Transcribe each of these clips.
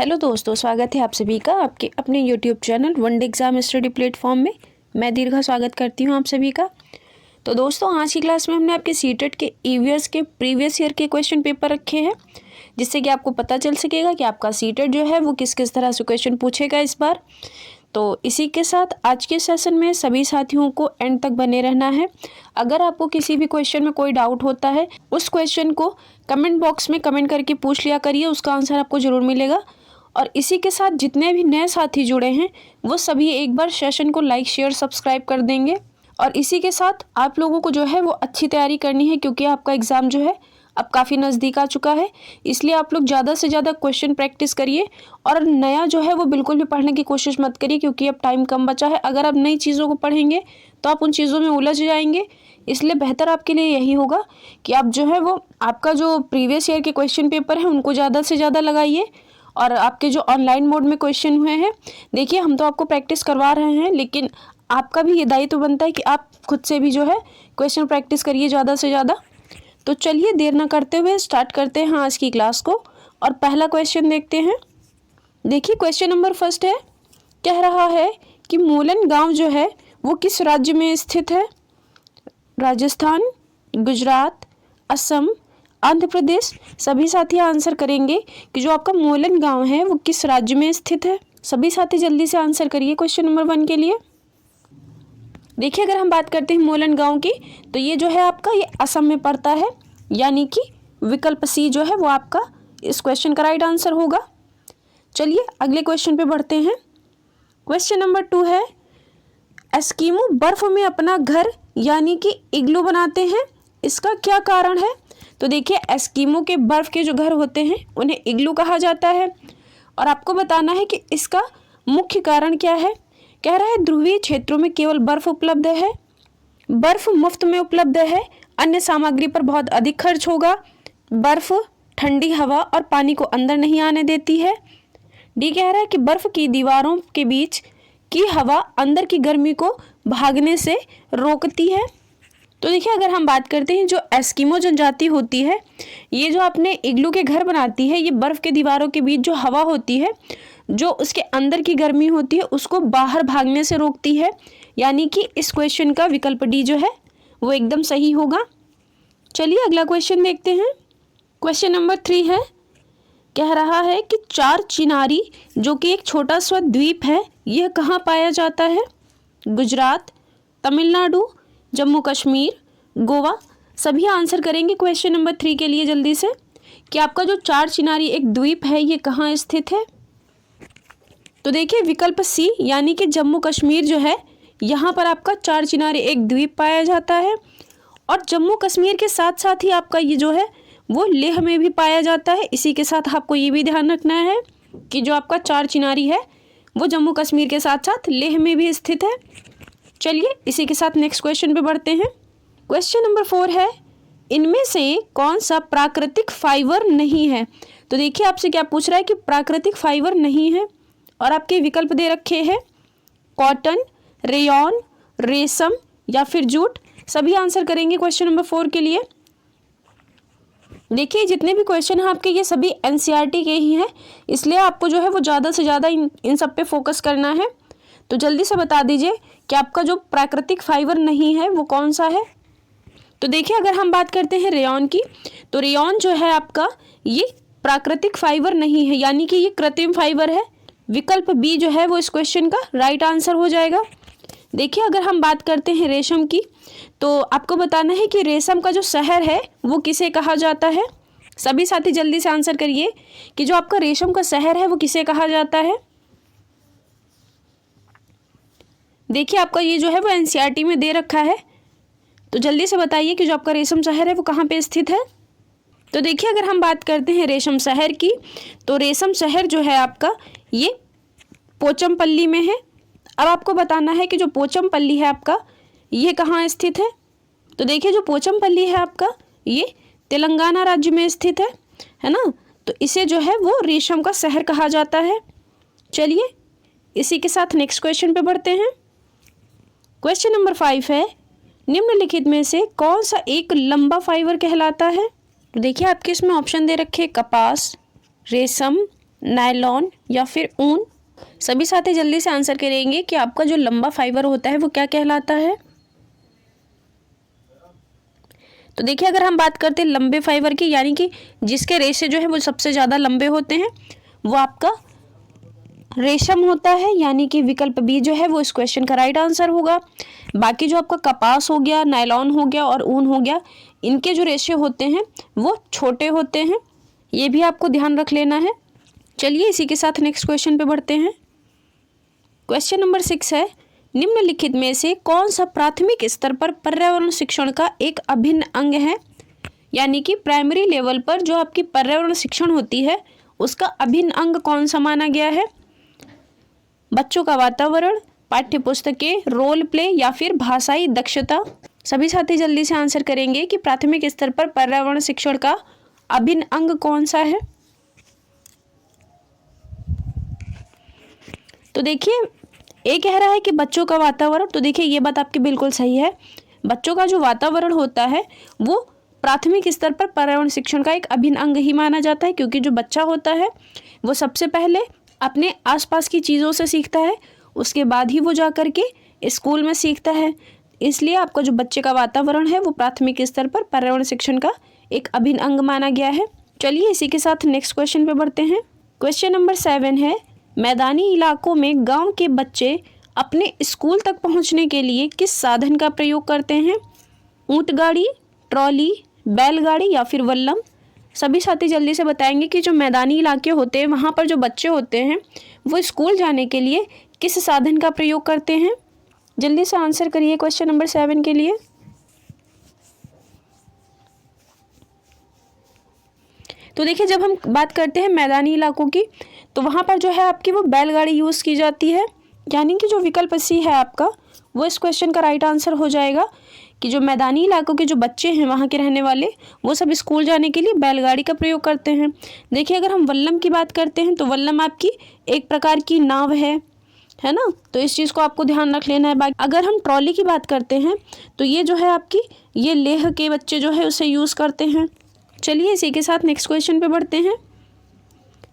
Hello दोस्तों, स्वागत है आप सभी का आपके अपने YouTube channel one day exam study platform में। मैं दीर्घा स्वागत करती हूं आप सभी का। तो दोस्तों, आज की क्लास में हमने आपके सीटेट के ईवीएस के प्रीवियस ईयर के क्वेश्चन पेपर रखे हैं, जिससे कि आपको पता चल सकेगा कि आपका सीटेट जो है वो किस किस तरह से क्वेश्चन पूछेगा इस बार। तो इसी के साथ आज के सेशन में सभी साथियों को एंड तक बने रहना है। अगर आपको किसी भी क्वेश्चन में कोई डाउट होता है, उस क्वेश्चन को कमेंट बॉक्स में कमेंट करके पूछ लिया करिए, उसका आंसर आपको ज़रूर मिलेगा। और इसी के साथ जितने भी नए साथी जुड़े हैं वो सभी एक बार सेशन को लाइक शेयर सब्सक्राइब कर देंगे। और इसी के साथ आप लोगों को जो है वो अच्छी तैयारी करनी है, क्योंकि आपका एग्ज़ाम जो है अब काफ़ी नज़दीक आ चुका है। इसलिए आप लोग ज़्यादा से ज़्यादा क्वेश्चन प्रैक्टिस करिए और नया जो है वो बिल्कुल भी पढ़ने की कोशिश मत करिए, क्योंकि अब टाइम कम बचा है। अगर आप नई चीज़ों को पढ़ेंगे तो आप उन चीज़ों में उलझ जाएंगे। इसलिए बेहतर आपके लिए यही होगा कि आप जो है वो आपका जो प्रीवियस ईयर के क्वेश्चन पेपर हैं उनको ज़्यादा से ज़्यादा लगाइए। और आपके जो ऑनलाइन मोड में क्वेश्चन हुए हैं, देखिए हम तो आपको प्रैक्टिस करवा रहे हैं, लेकिन आपका भी ये दायित्व बनता है कि आप खुद से भी जो है क्वेश्चन प्रैक्टिस करिए ज़्यादा से ज़्यादा। तो चलिए देर ना करते हुए स्टार्ट करते हैं आज की क्लास को और पहला क्वेश्चन देखते हैं। देखिए क्वेश्चन नंबर फर्स्ट है, कह रहा है कि मूलन गांव जो है वो किस राज्य में स्थित है? राजस्थान, गुजरात, असम, आंध्र प्रदेश। सभी साथी आंसर करेंगे कि जो आपका मूलन गांव है वो किस राज्य में स्थित है। सभी साथी जल्दी से आंसर करिए क्वेश्चन नंबर 1 के लिए। देखिए अगर हम बात करते हैं मूलन गांव की, तो ये जो है आपका ये असम में पड़ता है, यानी कि विकल्प सी जो है वो आपका इस क्वेश्चन का राइट आंसर होगा। चलिए अगले क्वेश्चन पे बढ़ते हैं। क्वेश्चन नंबर 2 है, एस्किमो बर्फ में अपना घर यानी कि इग्लू बनाते हैं, इसका क्या कारण है? तो देखिए एस्किमो के बर्फ के जो घर होते हैं उन्हें इग्लू कहा जाता है, और आपको बताना है कि इसका मुख्य कारण क्या है। कह रहा है ध्रुवीय क्षेत्रों में केवल बर्फ उपलब्ध है, बर्फ मुफ्त में उपलब्ध है, अन्य सामग्री पर बहुत अधिक खर्च होगा, बर्फ ठंडी हवा और पानी को अंदर नहीं आने देती है। डी कह रहा है कि बर्फ की दीवारों के बीच की हवा अंदर की गर्मी को भागने से रोकती है। तो देखिए अगर हम बात करते हैं, जो एस्किमो जनजाति होती है ये जो अपने इग्लू के घर बनाती है, ये बर्फ़ के दीवारों के बीच जो हवा होती है, जो उसके अंदर की गर्मी होती है उसको बाहर भागने से रोकती है, यानी कि इस क्वेश्चन का विकल्प डी जो है वो एकदम सही होगा। चलिए अगला क्वेश्चन देखते हैं। क्वेश्चन नंबर 3 है, कह रहा है कि चार चिनारी जो कि एक छोटा सा द्वीप है, यह कहाँ पाया जाता है? गुजरात, तमिलनाडु, जम्मू कश्मीर, गोवा। सभी आंसर करेंगे क्वेश्चन नंबर 3 के लिए जल्दी से, कि आपका जो चार चिनारी एक द्वीप है ये कहाँ स्थित है। तो देखिए विकल्प सी यानी कि जम्मू कश्मीर जो है, यहाँ पर आपका चार चिनारी एक द्वीप पाया जाता है। और जम्मू कश्मीर के साथ साथ ही आपका ये जो है वो लेह में भी पाया जाता है। इसी के साथ आपको ये भी ध्यान रखना है कि जो आपका चार चिनारी है वो जम्मू कश्मीर के साथ साथ लेह में भी स्थित है। चलिए इसी के साथ नेक्स्ट क्वेश्चन पे बढ़ते हैं। क्वेश्चन नंबर 4 है, इनमें से कौन सा प्राकृतिक फाइबर नहीं है? तो देखिए आपसे क्या पूछ रहा है कि प्राकृतिक फाइबर नहीं है, और आपके विकल्प दे रखे हैं कॉटन, रेयॉन, रेशम या फिर जूट। सभी आंसर करेंगे क्वेश्चन नंबर 4 के लिए। देखिए जितने भी क्वेश्चन हैं आपके ये सभी एनसीईआरटी के ही हैं, इसलिए आपको जो है वो ज़्यादा से ज़्यादा इन सब पे फोकस करना है। तो जल्दी से बता दीजिए कि आपका जो प्राकृतिक फाइबर नहीं है वो कौन सा है। तो देखिए अगर हम बात करते हैं रेयॉन की, तो रेयॉन जो है आपका ये प्राकृतिक फाइबर नहीं है, यानी कि ये कृत्रिम फाइबर है। विकल्प बी जो है वो इस क्वेश्चन का राइट आंसर हो जाएगा। देखिए अगर हम बात करते हैं रेशम की, तो आपको बताना है कि रेशम का जो शहर है वो किसे कहा जाता है। सभी साथी जल्दी से आंसर करिए कि जो आपका रेशम का शहर है वो किसे कहा जाता है। देखिए आपका ये जो है वो एनसीईआरटी में दे रखा है, तो जल्दी से बताइए कि जो आपका रेशम शहर है वो कहाँ पे स्थित है। तो देखिए अगर हम बात करते हैं रेशम शहर की, तो रेशम शहर जो है आपका ये पोचमपल्ली में है। अब आपको बताना है कि जो पोचमपल्ली है आपका ये कहाँ स्थित है। तो देखिए जो पोचमपल्ली है आपका ये तेलंगाना राज्य में स्थित है ना, तो इसे जो है वो रेशम का शहर कहा जाता है। चलिए इसी के साथ नेक्स्ट क्वेश्चन पे बढ़ते हैं। क्वेश्चन नंबर 5 है, निम्नलिखित में से कौन सा एक लंबा फाइबर कहलाता है? तो देखिए आपके इसमें ऑप्शन दे रखे कपास, रेशम, नायलॉन या फिर ऊन। सभी साथी जल्दी से आंसर करेंगे कि आपका जो लंबा फाइबर होता है वो क्या कहलाता है। तो देखिए, अगर हम बात करते हैं लंबे फाइबर की, यानी कि जिसके रेशे जो है वो सबसे ज़्यादा लंबे होते हैं, वो आपका रेशम होता है, यानी कि विकल्प बी जो है वो इस क्वेश्चन का राइट आंसर होगा। बाकी जो आपका कपास हो गया, नायलॉन हो गया और ऊन हो गया, इनके जो रेशे होते हैं वो छोटे होते हैं, ये भी आपको ध्यान रख लेना है। चलिए इसी के साथ नेक्स्ट क्वेश्चन पे बढ़ते हैं। क्वेश्चन नंबर 6 है, निम्नलिखित में से कौन सा प्राथमिक स्तर पर पर्यावरण शिक्षण का एक अभिन्न अंग है। यानी कि प्राइमरी लेवल पर जो आपकी पर्यावरण शिक्षण होती है उसका अभिन्न अंग कौन सा माना गया है। बच्चों का वातावरण, पाठ्य पुस्तकें, रोल प्ले या फिर भाषाई दक्षता। सभी साथी जल्दी से आंसर करेंगे कि प्राथमिक स्तर पर पर्यावरण शिक्षण का अभिन्न अंग कौन सा है। तो देखिए, ए कह रहा है कि बच्चों का वातावरण। तो देखिए, ये बात आपकी बिल्कुल सही है। बच्चों का जो वातावरण होता है वो प्राथमिक स्तर पर पर्यावरण शिक्षण का एक अभिन्न अंग ही माना जाता है, क्योंकि जो बच्चा होता है वो सबसे पहले अपने आसपास की चीज़ों से सीखता है, उसके बाद ही वो जा कर के स्कूल में सीखता है। इसलिए आपका जो बच्चे का वातावरण है वो प्राथमिक स्तर पर पर्यावरण शिक्षण का एक अभिन्न अंग माना गया है। चलिए इसी के साथ नेक्स्ट क्वेश्चन पे बढ़ते हैं। क्वेश्चन नंबर 7 है, मैदानी इलाकों में गांव के बच्चे अपने स्कूल तक पहुंचने के लिए किस साधन का प्रयोग करते हैं। ऊंट गाड़ी, ट्रॉली, बैलगाड़ी या फिर वल्लम। सभी साथी जल्दी से बताएंगे कि जो मैदानी इलाके होते हैं वहाँ पर जो बच्चे होते हैं वो स्कूल जाने के लिए किस साधन का प्रयोग करते हैं। जल्दी से आंसर करिए क्वेश्चन नंबर 7 के लिए। तो देखिए, जब हम बात करते हैं मैदानी इलाकों की तो वहाँ पर जो है आपकी वो बैलगाड़ी यूज़ की जाती है, यानी कि जो विकल्प सी है आपका वो इस क्वेश्चन का राइट आंसर हो जाएगा कि जो मैदानी इलाकों के जो बच्चे हैं वहाँ के रहने वाले वो सब स्कूल जाने के लिए बैलगाड़ी का प्रयोग करते हैं। देखिए, अगर हम वल्लम की बात करते हैं तो वल्लम आपकी एक प्रकार की नाव है ना, तो इस चीज़ को आपको ध्यान रख लेना है। बाकी अगर हम ट्रॉली की बात करते हैं तो ये जो है आपकी ये लेह के बच्चे जो है उसे यूज़ करते हैं। चलिए इसी के साथ नेक्स्ट क्वेश्चन पे बढ़ते हैं।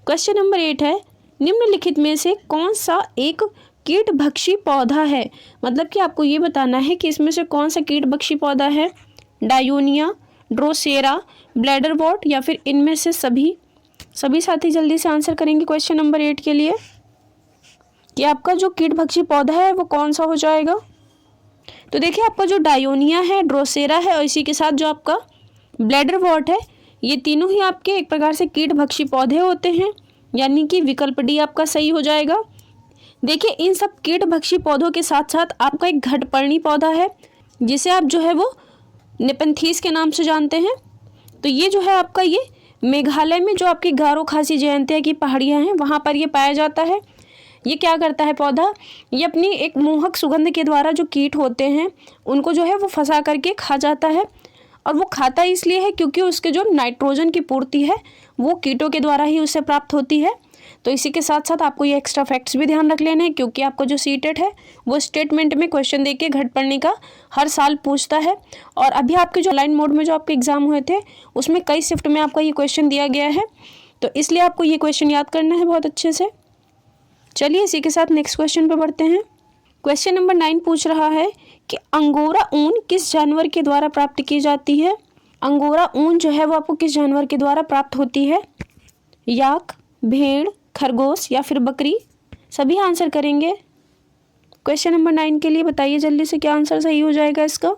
क्वेश्चन नंबर 8 है, निम्नलिखित में से कौन सा एक कीटभक्षी पौधा है। मतलब कि आपको ये बताना है कि इसमें से कौन सा कीटभक्षी पौधा है। डायोनिया, ड्रोसेरा, ब्लैडरवॉर्ट या फिर इनमें से सभी। सभी साथी जल्दी से आंसर करेंगे क्वेश्चन नंबर 8 के लिए कि आपका जो कीटभक्षी पौधा है वो कौन सा हो जाएगा। तो देखिए, आपका जो डायोनिया है, ड्रोसेरा है और इसी के साथ जो आपका ब्लैडरवॉर्ट है, ये तीनों ही आपके एक प्रकार से कीटभक्षी पौधे होते हैं, यानी कि विकल्प डी आपका सही हो जाएगा। देखिए, इन सब कीटभक्षी पौधों के साथ साथ आपका एक घटपर्णी पौधा है जिसे आप जो है वो नेपंथीस के नाम से जानते हैं। तो ये जो है आपका ये मेघालय में जो आपकी गारो खासी जयंतिया की पहाड़ियाँ हैं वहाँ पर ये पाया जाता है। ये क्या करता है पौधा, ये अपनी एक मोहक सुगंध के द्वारा जो कीट होते हैं उनको जो है वो फंसा करके खा जाता है। और वो खाता इसलिए है क्योंकि उसके जो नाइट्रोजन की पूर्ति है वो कीटों के द्वारा ही उसे प्राप्त होती है। तो इसी के साथ साथ आपको ये एक्स्ट्रा फैक्ट्स भी ध्यान रख लेने हैं, क्योंकि आपको जो सीटेट है वो स्टेटमेंट में क्वेश्चन देके घटपर्णी का हर साल पूछता है। और अभी आपके जो लाइन मोड में जो आपके एग्जाम हुए थे उसमें कई शिफ्ट में आपका ये क्वेश्चन दिया गया है, तो इसलिए आपको ये क्वेश्चन याद करना है बहुत अच्छे से। चलिए इसी के साथ नेक्स्ट क्वेश्चन पे बढ़ते हैं। क्वेश्चन नंबर 9 पूछ रहा है कि अंगोरा ऊन किस जानवर के द्वारा प्राप्त की जाती है। अंगोरा ऊन जो है वो आपको किस जानवर के द्वारा प्राप्त होती है। याक, भेड़, खरगोश या फिर बकरी। सभी आंसर करेंगे क्वेश्चन नंबर 9 के लिए। बताइए जल्दी से क्या आंसर सही हो जाएगा इसका।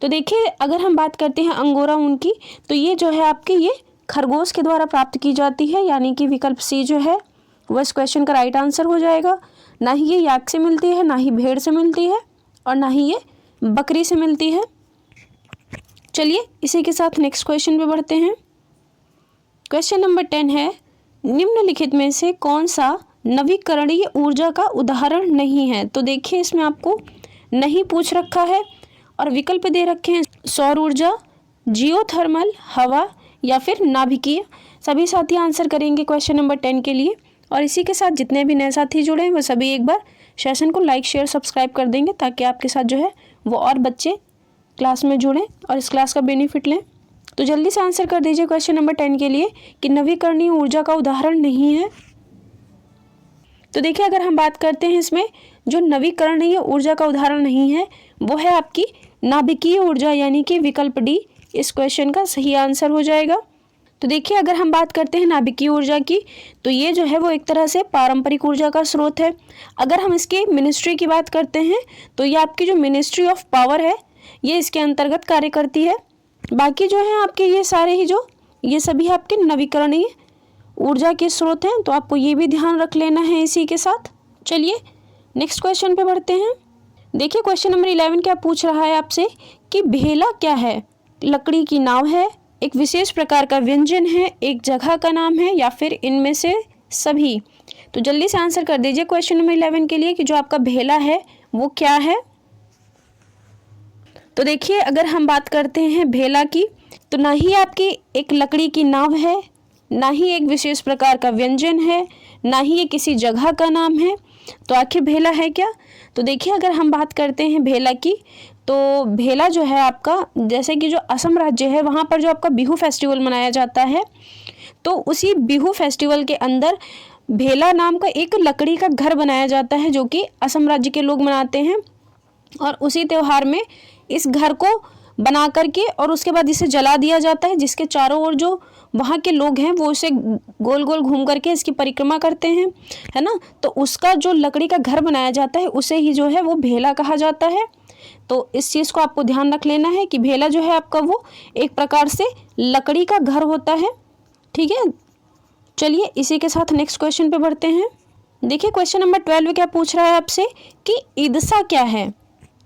तो देखिए, अगर हम बात करते हैं अंगोरा ऊन की तो ये जो है आपके ये खरगोश के द्वारा प्राप्त की जाती है, यानी कि विकल्प सी जो है वो इस क्वेश्चन का राइट आंसर हो जाएगा। ना ही ये याक से मिलती है, ना ही भेड़ से मिलती है और ना ही ये बकरी से मिलती है। चलिए इसी के साथ नेक्स्ट क्वेश्चन पे बढ़ते हैं। क्वेश्चन नंबर 10 है, निम्नलिखित में से कौन सा नवीकरणीय ऊर्जा का उदाहरण नहीं है। तो देखिए, इसमें आपको नहीं पूछ रखा है और विकल्प दे रखे हैं सौर ऊर्जा, जियोथर्मल, हवा या फिर नाभिकीय। सभी साथी आंसर करेंगे क्वेश्चन नंबर 10 के लिए। और इसी के साथ जितने भी नए साथी जुड़े हैं वो सभी एक बार सेशन को लाइक, शेयर, सब्सक्राइब कर देंगे ताकि आपके साथ जो है वो और बच्चे क्लास में जुड़ें और इस क्लास का बेनिफिट लें। तो जल्दी से आंसर कर दीजिए क्वेश्चन नंबर 10 के लिए कि नवीकरणीय ऊर्जा का उदाहरण नहीं है। तो देखिए अगर हम बात करते हैं इसमें जो नवीकरणीय ऊर्जा का उदाहरण नहीं है वो है आपकी नाभिकीय ऊर्जा, यानी कि विकल्प डी इस क्वेश्चन का सही आंसर हो जाएगा। तो देखिए अगर हम बात करते हैं नाभिकीय ऊर्जा की, तो ये जो है वो एक तरह से पारंपरिक ऊर्जा का स्रोत है। अगर हम इसकी मिनिस्ट्री की बात करते हैं तो ये आपकी जो मिनिस्ट्री ऑफ पावर है ये इसके अंतर्गत कार्य करती है। बाकी जो है आपके ये सारे ही ये सभी आपके नवीकरणीय ऊर्जा के स्रोत हैं, तो आपको ये भी ध्यान रख लेना है इसी के साथ। चलिए नेक्स्ट क्वेश्चन पे बढ़ते हैं। देखिए क्वेश्चन नंबर 11 क्या पूछ रहा है आपसे कि भेला क्या है? लकड़ी की नाव है, एक विशेष प्रकार का व्यंजन है, एक जगह का नाम है, या फिर इनमें से सभी। तो जल्दी से आंसर कर दीजिए क्वेश्चन नंबर 11 के लिए कि जो आपका भेला है वो क्या है। तो देखिए अगर हम बात करते हैं भेला की, तो ना ही आपकी एक लकड़ी की नाव है, ना ही एक विशेष प्रकार का व्यंजन है, ना ही ये किसी जगह का नाम है। तो आखिर भेला है क्या? तो देखिए अगर हम बात करते हैं भेला की, तो भेला जो है आपका, जैसे कि जो असम राज्य है वहाँ पर जो आपका बिहू फेस्टिवल मनाया जाता है, तो उसी बिहू फेस्टिवल के अंदर भेला नाम का एक लकड़ी का घर बनाया जाता है जो कि असम राज्य के लोग मनाते हैं। और उसी त्यौहार में इस घर को बना करके और उसके बाद इसे जला दिया जाता है, जिसके चारों ओर जो वहाँ के लोग हैं वो उसे गोल गोल घूम करके इसकी परिक्रमा करते हैं, है ना। तो उसका जो लकड़ी का घर बनाया जाता है उसे ही जो है वो भेला कहा जाता है। तो इस चीज़ को आपको ध्यान रख लेना है कि भेला जो है आपका वो एक प्रकार से लकड़ी का घर होता है, ठीक है। चलिए इसी के साथ नेक्स्ट क्वेश्चन पे बढ़ते हैं। देखिए क्वेश्चन नंबर 12 क्या पूछ रहा है आपसे कि ईदसा क्या है?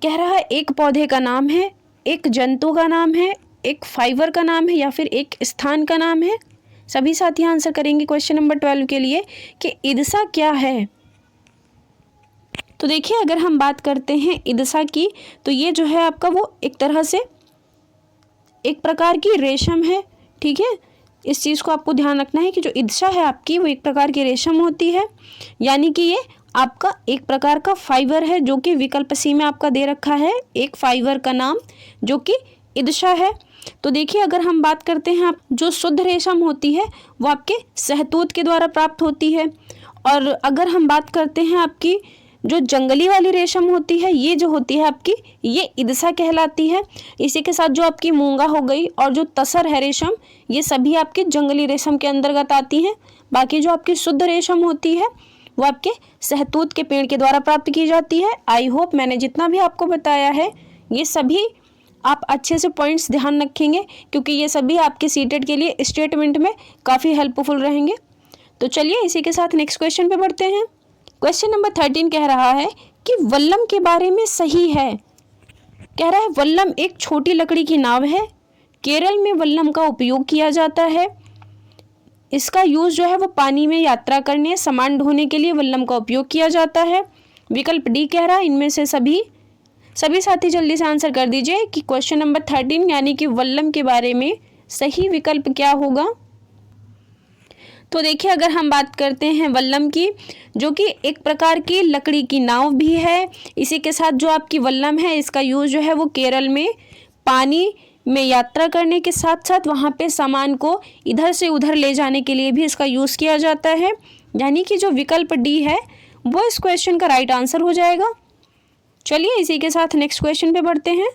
कह रहा है एक पौधे का नाम है, एक जंतु का नाम है, एक फाइबर का नाम है, या फिर एक स्थान का नाम है। सभी साथी आंसर करेंगे क्वेश्चन नंबर 12 के लिए कि ईदसा क्या है। तो देखिए अगर हम बात करते हैं ईदसा की, तो ये जो है आपका वो एक तरह से एक प्रकार की रेशम है, ठीक है। इस चीज़ को आपको ध्यान रखना है कि जो ईदसा है आपकी वो एक प्रकार की रेशम होती है, यानी कि ये आपका एक प्रकार का फाइबर है जो कि विकल्प सी में आपका दे रखा है, एक फाइबर का नाम जो कि ईदसा है। तो देखिए अगर हम बात करते हैं, आप जो शुद्ध रेशम होती है वो आपके शहतूत के द्वारा प्राप्त होती है। और अगर हम बात करते हैं आपकी जो जंगली वाली रेशम होती है, ये जो होती है आपकी, ये ईदसा कहलाती है। इसी के साथ जो आपकी मूंगा हो गई और जो तसर है रेशम, ये सभी आपके जंगली रेशम के अंतर्गत आती हैं। बाकी जो आपकी शुद्ध रेशम होती है वो आपके शहतूत के पेड़ के द्वारा प्राप्त की जाती है। आई होप मैंने जितना भी आपको बताया है ये सभी आप अच्छे से पॉइंट्स ध्यान रखेंगे, क्योंकि ये सभी आपके सीटेट के लिए स्टेटमेंट में काफ़ी हेल्पफुल रहेंगे। तो चलिए इसी के साथ नेक्स्ट क्वेश्चन पे बढ़ते हैं। क्वेश्चन नंबर 13 कह रहा है कि वल्लम के बारे में सही है। कह रहा है वल्लम एक छोटी लकड़ी की नाव है, केरल में वल्लम का उपयोग किया जाता है। इसका यूज़ जो है वो पानी में यात्रा करने, सामान ढोने के लिए वल्लम का उपयोग किया जाता है। विकल्प डी कह रहा है इनमें से सभी साथी जल्दी से आंसर कर दीजिए कि क्वेश्चन नंबर 13 यानी कि वल्लम के बारे में सही विकल्प क्या होगा। तो देखिए अगर हम बात करते हैं वल्लम की, जो कि एक प्रकार की लकड़ी की नाव भी है, इसी के साथ जो आपकी वल्लम है इसका यूज़ जो है वो केरल में पानी में यात्रा करने के साथ साथ वहाँ पे सामान को इधर से उधर ले जाने के लिए भी इसका यूज़ किया जाता है, यानी कि जो विकल्प डी है वो इस क्वेश्चन का राइट आंसर हो जाएगा। चलिए इसी के साथ नेक्स्ट क्वेश्चन पे बढ़ते हैं।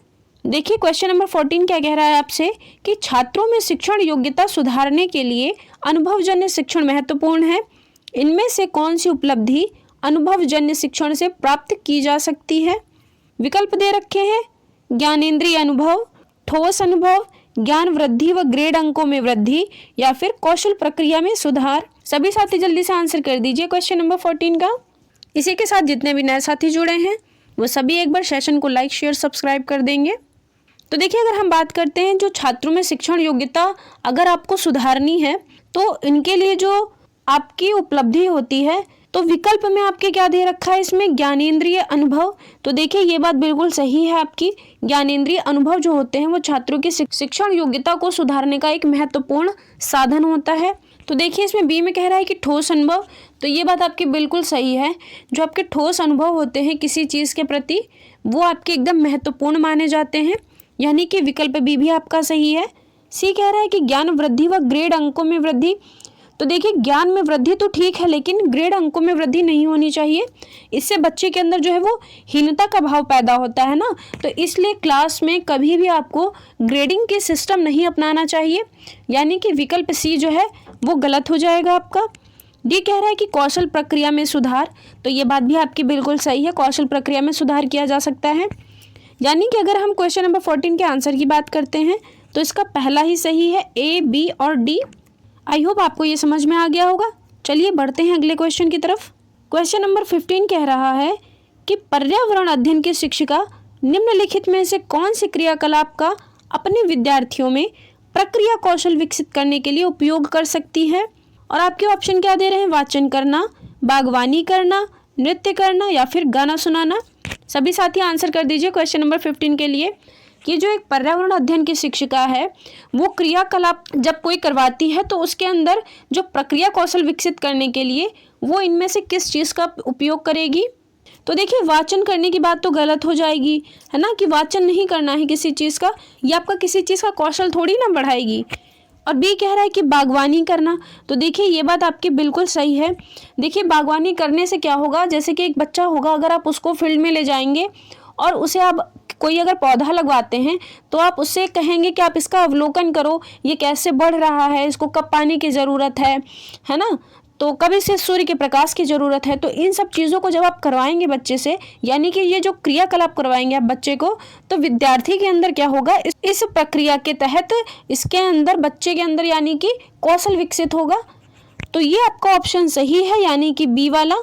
देखिए क्वेश्चन नंबर 14 क्या कह रहा है आपसे कि छात्रों में शिक्षण योग्यता सुधारने के लिए अनुभवजन्य शिक्षण महत्वपूर्ण है। इनमें से कौन सी उपलब्धि अनुभवजन्य शिक्षण से प्राप्त की जा सकती है? विकल्प दे रखे हैं ज्ञानेंद्रिय अनुभव, ठोस अनुभव, ज्ञान वृद्धि व ग्रेड अंकों में वृद्धि, या फिर कौशल प्रक्रिया में सुधार। सभी साथी जल्दी से आंसर कर दीजिए क्वेश्चन नंबर 14 का। इसी के साथ जितने भी नए साथी जुड़े हैं वो सभी एक बार सेशन को लाइक शेयर सब्सक्राइब कर देंगे। तो देखिए अगर हम बात करते हैं जो छात्रों में शिक्षण योग्यता अगर आपको सुधारनी है तो इनके लिए जो आपकी उपलब्धि होती है, तो विकल्प में आपके क्या दे रखा है इसमें ज्ञानेंद्रिय अनुभव। तो देखिए ये बात बिल्कुल सही है आपकी, ज्ञानेंद्रिय अनुभव जो होते हैं वो छात्रों की शिक्षण योग्यता को सुधारने का एक महत्वपूर्ण साधन होता है। तो देखिए इसमें बी में कह रहा है कि ठोस अनुभव, तो ये बात आपकी बिल्कुल सही है। जो आपके ठोस अनुभव होते हैं किसी चीज़ के प्रति वो आपके एकदम महत्वपूर्ण माने जाते हैं, यानी कि विकल्प बी भी आपका सही है। सी कह रहा है कि ज्ञान वृद्धि व ग्रेड अंकों में वृद्धि। तो देखिए ज्ञान में वृद्धि तो ठीक है, लेकिन ग्रेड अंकों में वृद्धि नहीं होनी चाहिए। इससे बच्चे के अंदर जो है वो हीनता का भाव पैदा होता है ना। तो इसलिए क्लास में कभी भी आपको ग्रेडिंग के सिस्टम नहीं अपनाना चाहिए, यानी कि विकल्प सी जो है वो गलत हो जाएगा आपका। डी कह रहा है कि कौशल प्रक्रिया में सुधार। तो ये बात भी आपकी बिल्कुल सही है, कौशल प्रक्रिया में सुधार किया जा सकता है। यानी कि अगर हम क्वेश्चन नंबर 14 के आंसर की बात करते हैं तो इसका पहला ही सही है, ए, बी और डी। आई होप आपको ये समझ में आ गया होगा। चलिए बढ़ते हैं अगले क्वेश्चन की तरफ। क्वेश्चन नंबर 15 कह रहा है कि पर्यावरण अध्ययन की शिक्षिका निम्नलिखित में से कौन से क्रियाकलाप का अपने विद्यार्थियों में प्रक्रिया कौशल विकसित करने के लिए उपयोग कर सकती है। और आपके ऑप्शन क्या दे रहे हैं, वाचन करना, बागवानी करना, नृत्य करना या फिर गाना सुनाना। सभी साथी आंसर कर दीजिए क्वेश्चन नंबर 15 के लिए। कि जो एक पर्यावरण अध्ययन की शिक्षिका है वो क्रियाकलाप जब कोई करवाती है तो उसके अंदर जो प्रक्रिया कौशल विकसित करने के लिए वो इनमें से किस चीज़ का उपयोग करेगी। तो देखिए वाचन करने की बात तो गलत हो जाएगी, है ना, कि वाचन नहीं करना है किसी चीज़ का, ये आपका किसी चीज़ का कौशल थोड़ी ना बढ़ाएगी। और बी कह रहा है कि बागवानी करना। तो देखिए ये बात आपकी बिल्कुल सही है। देखिए बागवानी करने से क्या होगा, जैसे कि एक बच्चा होगा, अगर आप उसको फील्ड में ले जाएंगे और उसे आप कोई अगर पौधा लगवाते हैं तो आप उससे कहेंगे कि आप इसका अवलोकन करो, ये कैसे बढ़ रहा है, इसको कब पानी की ज़रूरत है ना, तो कब इसे सूर्य के प्रकाश की ज़रूरत है। तो इन सब चीज़ों को जब आप करवाएंगे बच्चे से, यानी कि ये जो क्रियाकलाप करवाएंगे आप बच्चे को, तो विद्यार्थी के अंदर क्या होगा, इस प्रक्रिया के तहत इसके अंदर बच्चे के अंदर यानी कि कौशल विकसित होगा। तो ये आपका ऑप्शन सही है, यानी कि बी वाला।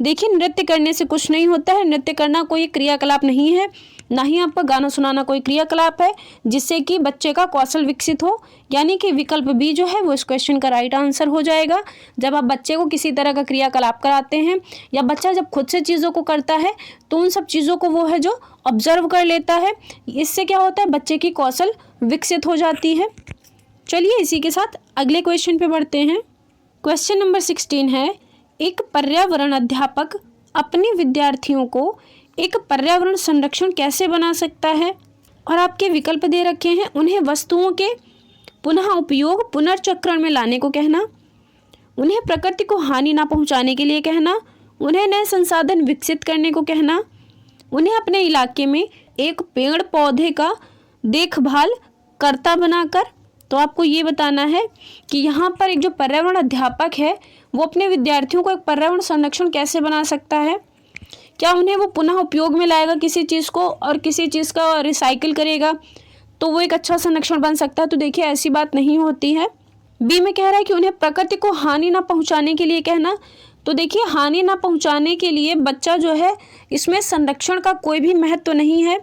देखिए नृत्य करने से कुछ नहीं होता है, नृत्य करना कोई क्रियाकलाप नहीं है, ना ही आपका गाना सुनाना कोई क्रियाकलाप है जिससे कि बच्चे का कौशल विकसित हो। यानी कि विकल्प बी जो है वो इस क्वेश्चन का राइट आंसर हो जाएगा। जब आप बच्चे को किसी तरह का क्रियाकलाप कराते हैं या बच्चा जब खुद से चीज़ों को करता है तो उन सब चीज़ों को वो है जो ऑब्जर्व कर लेता है, इससे क्या होता है, बच्चे की कौशल विकसित हो जाती है। चलिए इसी के साथ अगले क्वेश्चन पे बढ़ते हैं। क्वेश्चन नंबर 16 है, एक पर्यावरण अध्यापक अपने विद्यार्थियों को एक पर्यावरण संरक्षण कैसे बना सकता है। और आपके विकल्प दे रखे हैं, उन्हें वस्तुओं के पुनः उपयोग पुनर्चक्रण में लाने को कहना, उन्हें प्रकृति को हानि ना पहुंचाने के लिए कहना, उन्हें नए संसाधन विकसित करने को कहना, उन्हें अपने इलाके में एक पेड़ पौधे का देखभाल कर्ता बनाकर। तो आपको ये बताना है कि यहाँ पर एक जो पर्यावरण अध्यापक है वो अपने विद्यार्थियों को एक पर्यावरण संरक्षण कैसे बना सकता है। क्या उन्हें वो पुनः उपयोग में लाएगा किसी चीज़ को और किसी चीज़ का रिसाइकिल करेगा तो वो एक अच्छा संरक्षण बन सकता है। तो देखिए ऐसी बात नहीं होती है। बी में कह रहा है कि उन्हें प्रकृति को हानि ना पहुंचाने के लिए कहना। तो देखिए हानि ना पहुंचाने के लिए बच्चा जो है, इसमें संरक्षण का कोई भी महत्व नहीं है,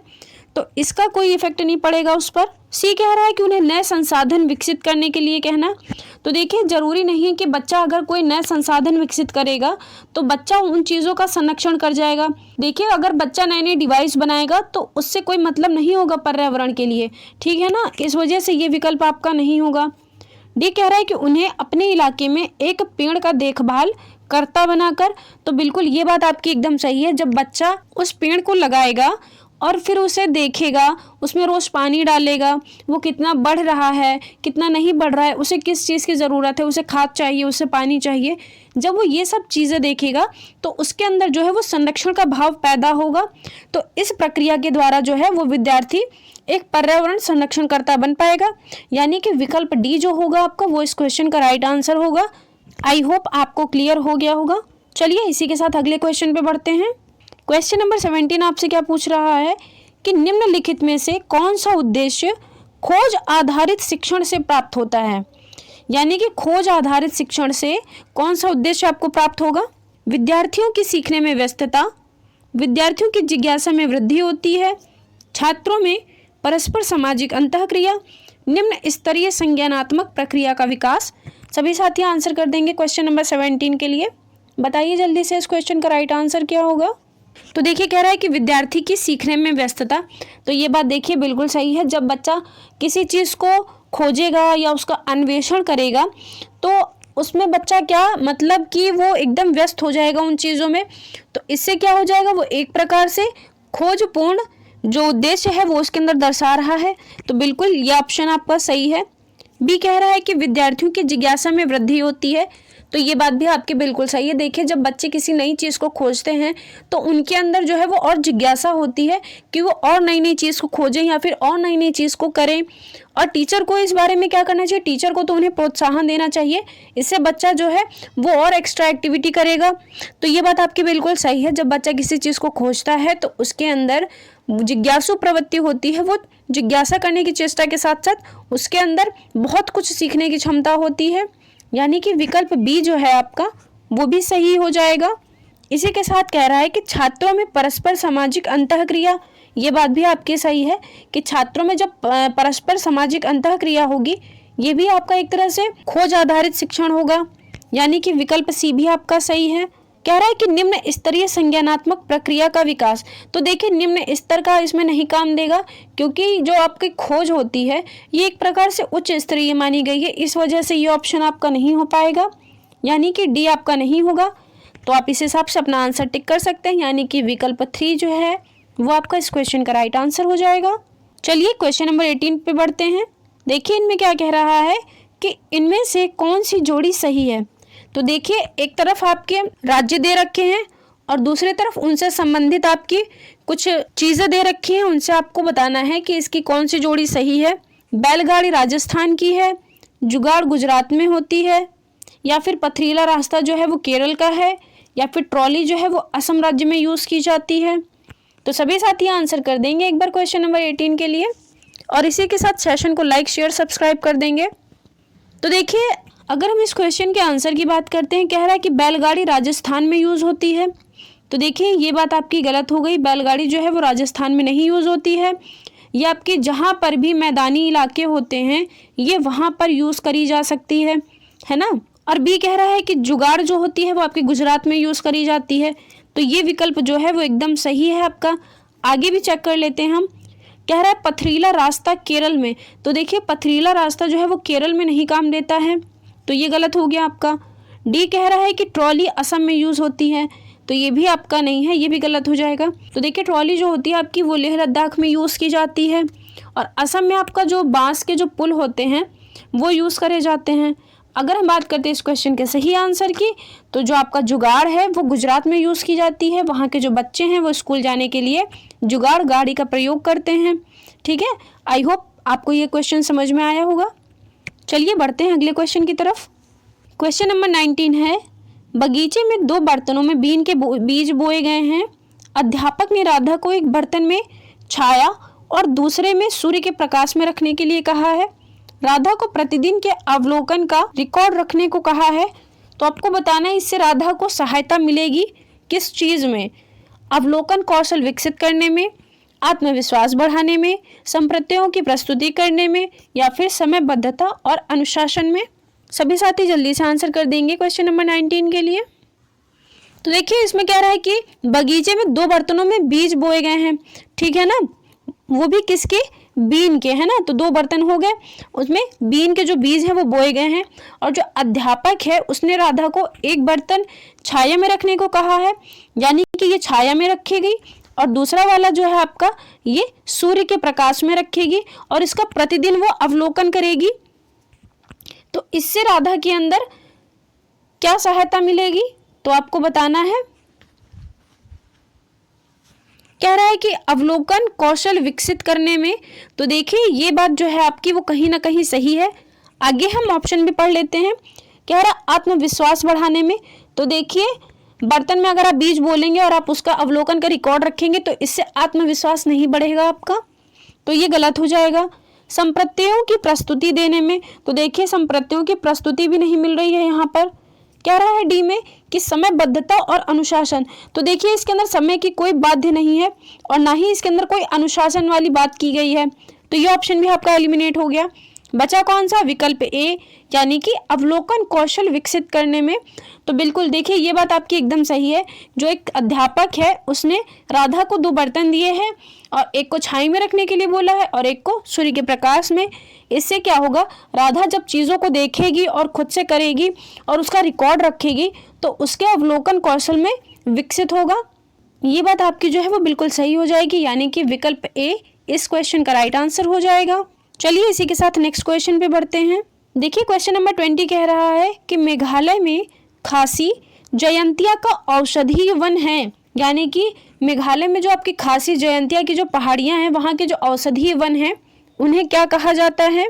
तो इसका कोई इफेक्ट नहीं पड़ेगा उस पर। सी कह रहा है कि उन्हें नए संसाधन विकसित करने के लिए कहना। तो देखिए ज़रूरी नहीं है कि बच्चा अगर कोई नए संसाधन विकसित करेगा तो बच्चा उन चीज़ों का संरक्षण कर जाएगा। देखिए अगर बच्चा नई नई डिवाइस बनाएगा तो उससे कोई मतलब नहीं होगा पर्यावरण के लिए, ठीक है ना, इस वजह से ये विकल्प आपका नहीं होगा। डी कह रहा है कि उन्हें अपने इलाके में एक पेड़ का देखभाल कर्ता बनाकर। तो बिल्कुल ये बात आपकी एकदम सही है। जब बच्चा उस पेड़ को लगाएगा और फिर उसे देखेगा, उसमें रोज़ पानी डालेगा, वो कितना बढ़ रहा है कितना नहीं बढ़ रहा है, उसे किस चीज़ की ज़रूरत है, उसे खाद चाहिए, उसे पानी चाहिए, जब वो ये सब चीज़ें देखेगा तो उसके अंदर जो है वो संरक्षण का भाव पैदा होगा। तो इस प्रक्रिया के द्वारा जो है वो विद्यार्थी एक पर्यावरण संरक्षण करता बन पाएगा। यानी कि विकल्प डी जो होगा आपका वो इस क्वेश्चन का राइट आंसर होगा। आई होप आपको क्लियर हो गया होगा। चलिए इसी के साथ अगले क्वेश्चन पे बढ़ते हैं। क्वेश्चन नंबर 17 आपसे क्या पूछ रहा है कि निम्नलिखित में से कौन सा उद्देश्य खोज आधारित शिक्षण से प्राप्त होता है। यानी कि खोज आधारित शिक्षण से कौन सा उद्देश्य आपको प्राप्त होगा। विद्यार्थियों की सीखने में व्यस्तता, विद्यार्थियों की जिज्ञासा में वृद्धि होती है, छात्रों में परस्पर सामाजिक अंतःक्रिया, निम्न स्तरीय संज्ञानात्मक प्रक्रिया का विकास। सभी साथी आंसर कर देंगे क्वेश्चन नंबर 17 के लिए। बताइए जल्दी से इस क्वेश्चन का राइट आंसर क्या होगा। तो देखिए कह रहा है कि विद्यार्थी की सीखने में व्यस्तता। तो ये बात देखिए बिल्कुल सही है। जब बच्चा किसी चीज़ को खोजेगा या उसका अन्वेषण करेगा तो उसमें बच्चा क्या मतलब कि वो एकदम व्यस्त हो जाएगा उन चीज़ों में। तो इससे क्या हो जाएगा, वो एक प्रकार से खोजपूर्ण जो उद्देश्य है वो उसके अंदर दर्शा रहा है। तो बिल्कुल ये ऑप्शन आपका सही है। बी कह रहा है कि विद्यार्थियों की जिज्ञासा में वृद्धि होती है। तो ये बात भी आपकी बिल्कुल सही है। देखिए, जब बच्चे किसी नई चीज़ को खोजते हैं तो उनके अंदर जो है वो और जिज्ञासा होती है कि वो और नई नई चीज़ को खोजें या फिर और नई नई चीज़ को करें। और टीचर को इस बारे में क्या करना चाहिए? टीचर को तो उन्हें प्रोत्साहन देना चाहिए। इससे बच्चा जो है वो और एक्स्ट्रा एक्टिविटी करेगा। तो ये बात आपकी बिल्कुल सही है। जब बच्चा किसी चीज़ को खोजता है तो उसके अंदर जिज्ञासु प्रवृत्ति होती है। वो जिज्ञासा करने की चेष्टा के साथ साथ उसके अंदर बहुत कुछ सीखने की क्षमता होती है। यानी कि विकल्प बी जो है आपका वो भी सही हो जाएगा। इसी के साथ कह रहा है कि छात्रों में परस्पर सामाजिक अंतःक्रिया, ये बात भी आपकी सही है कि छात्रों में जब परस्पर सामाजिक अंतःक्रिया होगी, ये भी आपका एक तरह से खोज आधारित शिक्षण होगा। यानी कि विकल्प सी भी आपका सही है। कह रहा है कि निम्न स्तरीय संज्ञानात्मक प्रक्रिया का विकास। तो देखिए, निम्न स्तर का इसमें नहीं काम देगा, क्योंकि जो आपकी खोज होती है ये एक प्रकार से उच्च स्तरीय मानी गई है। इस वजह से ये ऑप्शन आपका नहीं हो पाएगा, यानी कि डी आपका नहीं होगा। तो आप इस हिसाब से अपना आंसर टिक कर सकते हैं, यानी कि विकल्प 3 जो है वो आपका इस क्वेश्चन का राइट आंसर हो जाएगा। चलिए क्वेश्चन नंबर 18 पे बढ़ते हैं। देखिए, इनमें क्या कह रहा है कि इनमें से कौन सी जोड़ी सही है। तो देखिए, एक तरफ आपके राज्य दे रखे हैं और दूसरी तरफ उनसे संबंधित आपकी कुछ चीज़ें दे रखी हैं। उनसे आपको बताना है कि इसकी कौन सी जोड़ी सही है। बैलगाड़ी राजस्थान की है, जुगाड़ गुजरात में होती है, या फिर पथरीला रास्ता जो है वो केरल का है, या फिर ट्रॉली जो है वो असम राज्य में यूज़ की जाती है। तो सभी साथी आंसर कर देंगे एक बार क्वेश्चन नंबर 18 के लिए, और इसी के साथ सेशन को लाइक शेयर सब्सक्राइब कर देंगे। तो देखिए, अगर हम इस क्वेश्चन के आंसर की बात करते हैं, कह रहा है कि बैलगाड़ी राजस्थान में यूज़ होती है। तो देखिए, ये बात आपकी गलत हो गई। बैलगाड़ी जो है वो राजस्थान में नहीं यूज़ होती है। ये आपके जहाँ पर भी मैदानी इलाके होते हैं ये वहाँ पर यूज़ करी जा सकती है ना। और बी कह रहा है कि जुगाड़ जो होती है वो आपके गुजरात में यूज़ करी जाती है। तो ये विकल्प जो है वो एकदम सही है आपका। आगे भी चेक कर लेते हैं हम। कह रहा है पथरीला रास्ता केरल में। तो देखिए, पथरीला रास्ता जो है वो केरल में नहीं काम देता है, तो ये गलत हो गया आपका। डी कह रहा है कि ट्रॉली असम में यूज़ होती है। तो ये भी आपका नहीं है, ये भी गलत हो जाएगा। तो देखिए, ट्रॉली जो होती है आपकी वो लेह लद्दाख में यूज़ की जाती है, और असम में आपका जो बांस के जो पुल होते हैं वो यूज़ करे जाते हैं। अगर हम बात करते हैं इस क्वेश्चन के सही आंसर की, तो जो आपका जुगाड़ है वो गुजरात में यूज़ की जाती है। वहाँ के जो बच्चे हैं वो स्कूल जाने के लिए जुगाड़ गाड़ी का प्रयोग करते हैं। ठीक है, आई होप आपको ये क्वेश्चन समझ में आया होगा। चलिए बढ़ते हैं अगले क्वेश्चन की तरफ। क्वेश्चन नंबर 19 है, बगीचे में 2 बर्तनों में बीन के बीज बोए गए हैं। अध्यापक ने राधा को एक बर्तन में छाया और दूसरे में सूर्य के प्रकाश में रखने के लिए कहा है। राधा को प्रतिदिन के अवलोकन का रिकॉर्ड रखने को कहा है। तो आपको बताना है इससे राधा को सहायता मिलेगी किस चीज़ में? अवलोकन कौशल विकसित करने में, आत्मविश्वास बढ़ाने में, संप्रत्ययों की प्रस्तुति करने में, या फिर समयबद्धता और अनुशासन में। सभी साथी जल्दी से आंसर कर देंगे क्वेश्चन नंबर 19 के लिए। तो देखिए, इसमें कह रहा है कि बगीचे में 2 बर्तनों में बीज बोए गए हैं। ठीक है ना, वो भी किसके? बीन के, है ना। तो 2 बर्तन हो गए, उसमें बीन के जो बीज हैं वो बोए गए हैं। और जो अध्यापक है उसने राधा को एक बर्तन छाया में रखने को कहा है, यानी कि ये छाया में रखेगी, और दूसरा वाला जो है आपका ये सूर्य के प्रकाश में रखेगी, और इसका प्रतिदिन वो अवलोकन करेगी। तो इससे राधा के अंदर क्या सहायता मिलेगी? तो आपको बताना है। कह रहा है कि अवलोकन कौशल विकसित करने में। तो देखिए, ये बात जो है आपकी वो कहीं ना कहीं सही है। आगे हम ऑप्शन भी पढ़ लेते हैं। कह रहा है आत्मविश्वास बढ़ाने में। तो देखिए, बर्तन में अगर आप बीज बोलेंगे और आप उसका अवलोकन का रिकॉर्ड रखेंगे तो इससे आत्मविश्वास नहीं बढ़ेगा आपका, तो ये गलत हो जाएगा। संप्रत्ययों की प्रस्तुति देने में। तो देखिए, संप्रत्ययों की प्रस्तुति भी नहीं मिल रही है यहाँ पर। कह रहा है डी में कि समयबद्धता और अनुशासन। तो देखिए, इसके अंदर समय की कोई बाध्य नहीं है और ना ही इसके अंदर कोई अनुशासन वाली बात की गई है। तो ये ऑप्शन भी आपका एलिमिनेट हो गया। बचा कौन सा? विकल्प ए, यानी कि अवलोकन कौशल विकसित करने में। तो बिल्कुल देखिए, ये बात आपकी एकदम सही है। जो एक अध्यापक है उसने राधा को 2 बर्तन दिए हैं, और एक को छाई में रखने के लिए बोला है और एक को सूर्य के प्रकाश में। इससे क्या होगा? राधा जब चीज़ों को देखेगी और खुद से करेगी और उसका रिकॉर्ड रखेगी तो उसके अवलोकन कौशल में विकसित होगा। ये बात आपकी जो है वो बिल्कुल सही हो जाएगी, यानी कि विकल्प ए इस क्वेश्चन का राइट आंसर हो जाएगा। चलिए इसी के साथ नेक्स्ट क्वेश्चन पे बढ़ते हैं। देखिए क्वेश्चन नंबर 20 कह रहा है कि मेघालय में खासी जयंतिया का औषधीय वन है, यानी कि मेघालय में जो आपकी खासी जयंतिया की जो पहाड़ियां हैं वहाँ के जो औषधीय वन हैं उन्हें क्या कहा जाता है?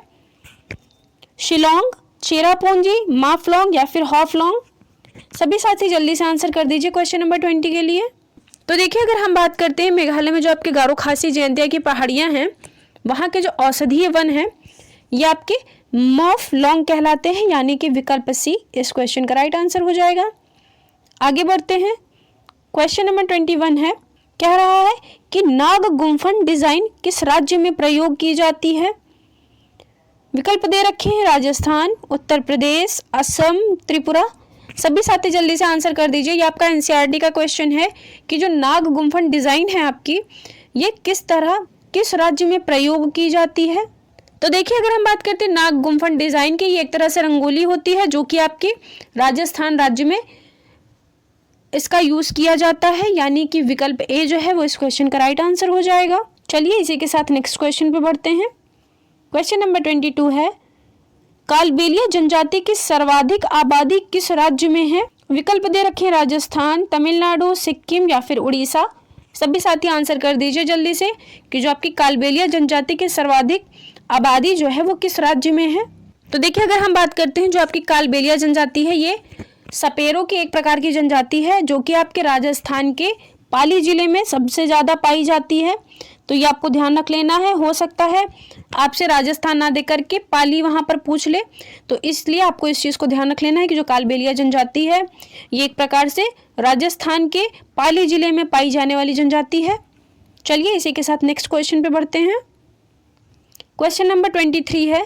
शिलोंग, चेरापूंजी, माफलोंग या फिर हॉफलोंग? सभी साथी जल्दी से आंसर कर दीजिए क्वेश्चन नंबर 20 के लिए। तो देखिए अगर हम बात करते हैं मेघालय में जो आपके गारो खासी जयंतिया की पहाड़ियां हैं वहाँ के जो औषधीय वन हैं ये आपके मॉफलोंग कहलाते हैं, यानी कि विकल्प सी इस क्वेश्चन का राइट आंसर हो जाएगा। आगे बढ़ते हैं। क्वेश्चन नंबर 21 है, कह रहा है कि नाग गुम्फन डिजाइन किस राज्य में प्रयोग की जाती है? विकल्प दे रखे हैं राजस्थान, उत्तर प्रदेश, असम, त्रिपुरा। सभी साथी जल्दी से आंसर कर दीजिए। ये आपका एनसीईआरटी का क्वेश्चन है कि जो नाग गुम्फन डिजाइन है आपकी ये किस राज्य में प्रयोग की जाती है? तो देखिए अगर हम बात करते हैं नाग गुम्फन डिजाइन की, ये एक तरह से रंगोली होती है जो कि आपकी राजस्थान राज्य में इसका यूज किया जाता है, यानी कि विकल्प ए जो है वो इस क्वेश्चन का राइट आंसर हो जाएगा। चलिए इसी के साथ नेक्स्ट क्वेश्चन पे बढ़ते हैं। क्वेश्चन नंबर 22 है, कालबेलिया जनजाति की सर्वाधिक आबादी किस राज्य में है? विकल्प दे रखे हैं राजस्थान, तमिलनाडु, सिक्किम या फिर उड़ीसा। सभी साथी आंसर कर दीजिए जल्दी से कि जो आपकी कालबेलिया जनजाति की सर्वाधिक आबादी जो है वो किस राज्य में है। तो देखिए अगर हम बात करते हैं जो आपकी कालबेलिया जनजाति है ये सपेरों की एक प्रकार की जनजाति है जो कि आपके राजस्थान के पाली जिले में सबसे ज़्यादा पाई जाती है। तो ये आपको ध्यान रख लेना है। हो सकता है आपसे राजस्थान ना दे करके पाली वहाँ पर पूछ ले, तो इसलिए आपको इस चीज़ को ध्यान रख लेना है कि जो कालबेलिया जनजाति है ये एक प्रकार से राजस्थान के पाली जिले में पाई जाने वाली जनजाति है। चलिए इसी के साथ नेक्स्ट क्वेश्चन पे बढ़ते हैं। क्वेश्चन नंबर 23 है,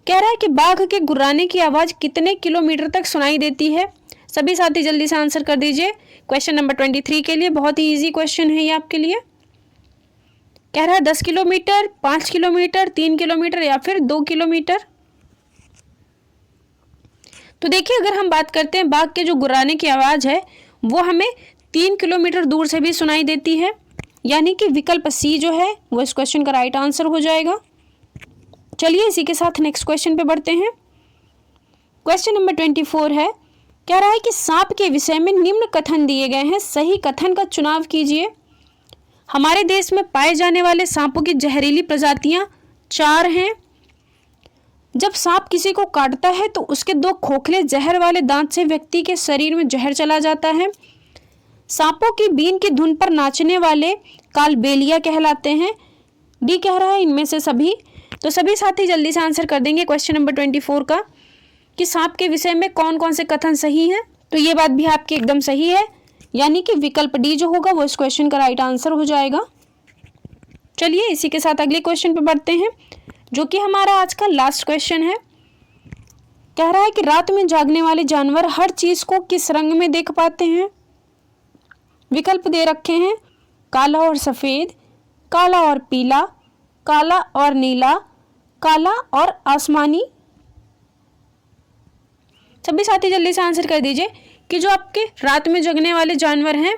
कह रहा है कि बाघ के गुर्राने की आवाज़ कितने किलोमीटर तक सुनाई देती है? सभी साथी जल्दी से आंसर कर दीजिए क्वेश्चन नंबर 23 के लिए। बहुत ही इजी क्वेश्चन है ये आपके लिए। कह रहा है 10 किलोमीटर, 5 किलोमीटर, 3 किलोमीटर या फिर 2 किलोमीटर। तो देखिए अगर हम बात करते हैं बाघ के जो गुर्राने की आवाज़ है वो हमें 3 किलोमीटर दूर से भी सुनाई देती है, यानी कि विकल्प सी जो है वो इस क्वेश्चन का राइट आंसर हो जाएगा। चलिए इसी के साथ नेक्स्ट क्वेश्चन पे बढ़ते हैं। क्वेश्चन नंबर 24 है, कह रहा है कि सांप के विषय में निम्न कथन दिए गए हैं, सही कथन का चुनाव कीजिए। हमारे देश में पाए जाने वाले सांपों की जहरीली प्रजातियां 4 हैं। जब सांप किसी को काटता है तो उसके 2 खोखले जहर वाले दांत से व्यक्ति के शरीर में जहर चला जाता है। सांपों की बीन की धुन पर नाचने वाले कालबेलिया कहलाते हैं। डी कह रहा है इनमें से सभी। तो सभी साथी जल्दी से आंसर कर देंगे क्वेश्चन नंबर 24 का कि सांप के विषय में कौन कौन से कथन सही हैं। तो ये बात भी आपकी एकदम सही है, यानी कि विकल्प डी जो होगा वो इस क्वेश्चन का राइट आंसर हो जाएगा। चलिए इसी के साथ अगले क्वेश्चन पे बढ़ते हैं जो कि हमारा आज का लास्ट क्वेश्चन है। कह रहा है कि रात में जागने वाले जानवर हर चीज को किस रंग में देख पाते हैं? विकल्प दे रखे हैं काला और सफेद, काला और पीला, काला और नीला, काला और आसमानी। सभी साथी जल्दी से आंसर कर दीजिए कि जो आपके रात में जगने वाले जानवर हैं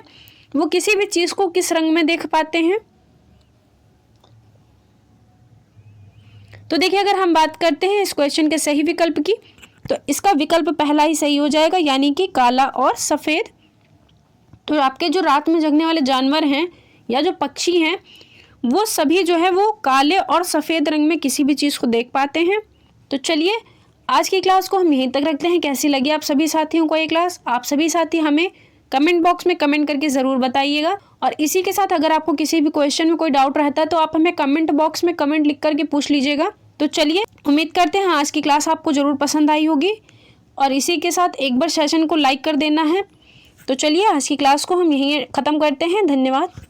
वो किसी भी चीज को किस रंग में देख पाते हैं। तो देखिए अगर हम बात करते हैं इस क्वेश्चन के सही विकल्प की तो इसका विकल्प पहला ही सही हो जाएगा, यानी कि काला और सफेद। तो आपके जो रात में जगने वाले जानवर हैं या जो पक्षी हैं वो सभी जो है वो काले और सफेद रंग में किसी भी चीज को देख पाते हैं। तो चलिए आज की क्लास को हम यहीं तक रखते हैं। कैसी लगी आप सभी साथियों को ये क्लास? आप सभी साथी हमें कमेंट बॉक्स में कमेंट करके ज़रूर बताइएगा। और इसी के साथ अगर आपको किसी भी क्वेश्चन में कोई डाउट रहता है तो आप हमें कमेंट बॉक्स में कमेंट लिख करके पूछ लीजिएगा। तो चलिए उम्मीद करते हैं आज की क्लास आपको ज़रूर पसंद आई होगी और इसी के साथ एक बार सेशन को लाइक कर देना है। तो चलिए आज की क्लास को हम यहीं ख़त्म करते हैं। धन्यवाद।